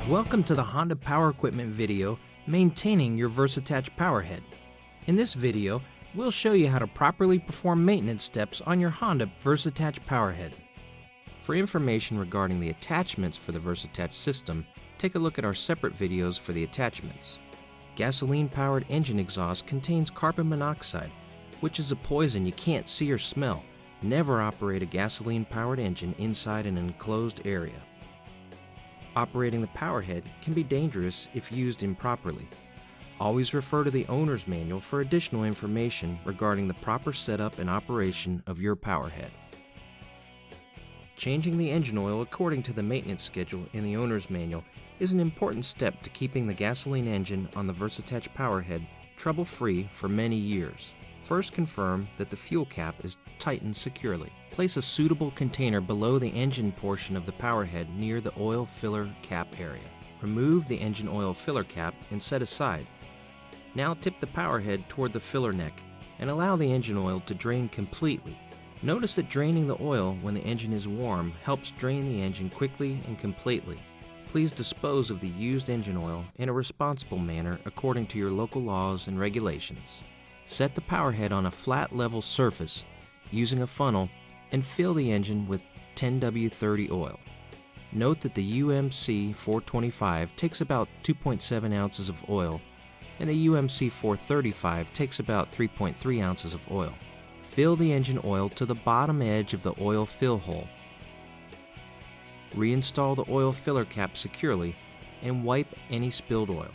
Welcome to the Honda Power Equipment video, maintaining your VersAttach Powerhead. In this video, we'll show you how to properly perform maintenance steps on your Honda VersAttach Powerhead. For information regarding the attachments for the VersAttach system, take a look at our separate videos for the attachments. Gasoline-powered engine exhaust contains carbon monoxide, which is a poison you can't see or smell. Never operate a gasoline-powered engine inside an enclosed area. Operating the Powerhead can be dangerous if used improperly. Always refer to the owner's manual for additional information regarding the proper setup and operation of your Powerhead. Changing the engine oil according to the maintenance schedule in the owner's manual is an important step to keeping the gasoline engine on the VersAttach Powerhead trouble-free for many years. First, confirm that the fuel cap is tightened securely. Place a suitable container below the engine portion of the Powerhead near the oil filler cap area. Remove the engine oil filler cap and set aside. Now tip the Powerhead toward the filler neck and allow the engine oil to drain completely. Notice that draining the oil when the engine is warm helps drain the engine quickly and completely. Please dispose of the used engine oil in a responsible manner according to your local laws and regulations. Set the Powerhead on a flat level surface using a funnel and fill the engine with 10W30 oil. Note that the UMC 425 takes about 2.7 ounces of oil and the UMC 435 takes about 3.3 ounces of oil. Fill the engine oil to the bottom edge of the oil fill hole. Reinstall the oil filler cap securely and wipe any spilled oil.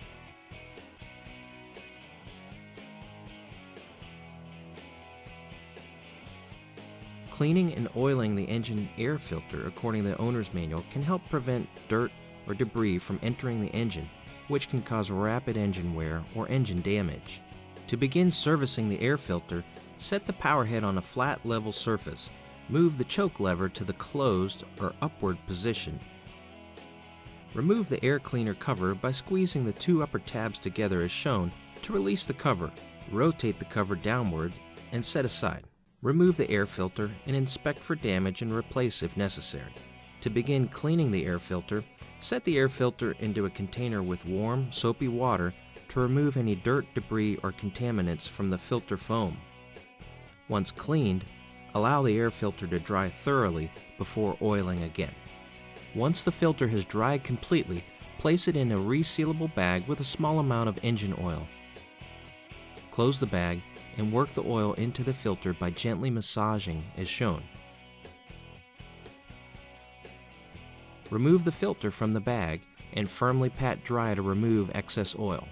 Cleaning and oiling the engine air filter according to the owner's manual can help prevent dirt or debris from entering the engine, which can cause rapid engine wear or engine damage. To begin servicing the air filter, set the Powerhead on a flat level surface. Move the choke lever to the closed or upward position. Remove the air cleaner cover by squeezing the two upper tabs together as shown to release the cover. Rotate the cover downward and set aside. Remove the air filter and inspect for damage and replace if necessary. To begin cleaning the air filter, set the air filter into a container with warm, soapy water to remove any dirt, debris, or contaminants from the filter foam. Once cleaned, allow the air filter to dry thoroughly before oiling again. Once the filter has dried completely, place it in a resealable bag with a small amount of engine oil. Close the bag and work the oil into the filter by gently massaging as shown. Remove the filter from the bag and firmly pat dry to remove excess oil.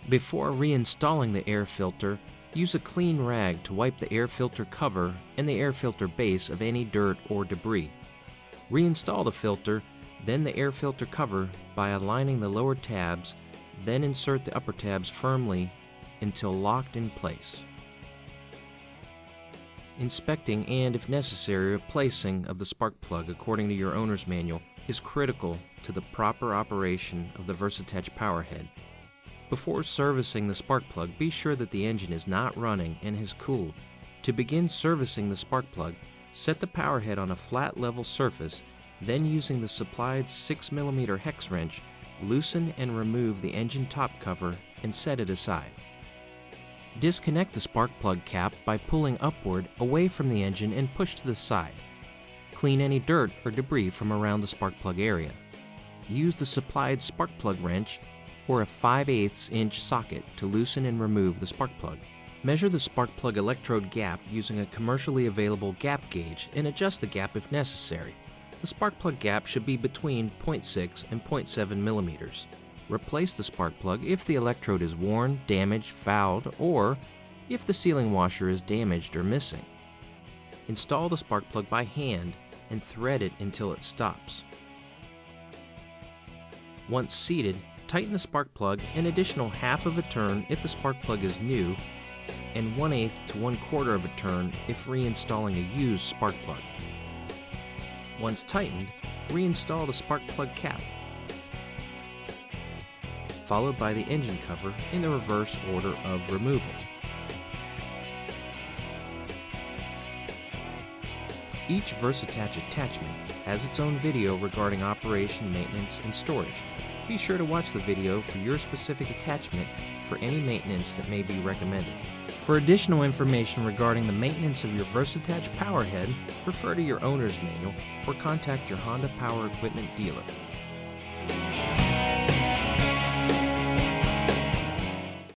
Before reinstalling the air filter, use a clean rag to wipe the air filter cover and the air filter base of any dirt or debris. Reinstall the filter, then the air filter cover by aligning the lower tabs, then insert the upper tabs firmly until locked in place. Inspecting and, if necessary, replacing of the spark plug according to your owner's manual is critical to the proper operation of the VersAttach Powerhead. Before servicing the spark plug, be sure that the engine is not running and has cooled. To begin servicing the spark plug, set the Powerhead on a flat level surface, then using the supplied 6mm hex wrench, loosen and remove the engine top cover and set it aside. Disconnect the spark plug cap by pulling upward away from the engine and push to the side. Clean any dirt or debris from around the spark plug area. Use the supplied spark plug wrench or a 5/8 inch socket to loosen and remove the spark plug. Measure the spark plug electrode gap using a commercially available gap gauge and adjust the gap if necessary. The spark plug gap should be between 0.6 and 0.7 millimeters. Replace the spark plug if the electrode is worn, damaged, fouled, or if the sealing washer is damaged or missing. Install the spark plug by hand and thread it until it stops. Once seated, tighten the spark plug an additional half of a turn if the spark plug is new and 1/8 to 1/4 of a turn if reinstalling a used spark plug. Once tightened, reinstall the spark plug cap, followed by the engine cover in the reverse order of removal. Each VersAttach attachment has its own video regarding operation, maintenance, and storage. Be sure to watch the video for your specific attachment for any maintenance that may be recommended. For additional information regarding the maintenance of your VersAttach Powerhead, refer to your owner's manual or contact your Honda Power Equipment dealer.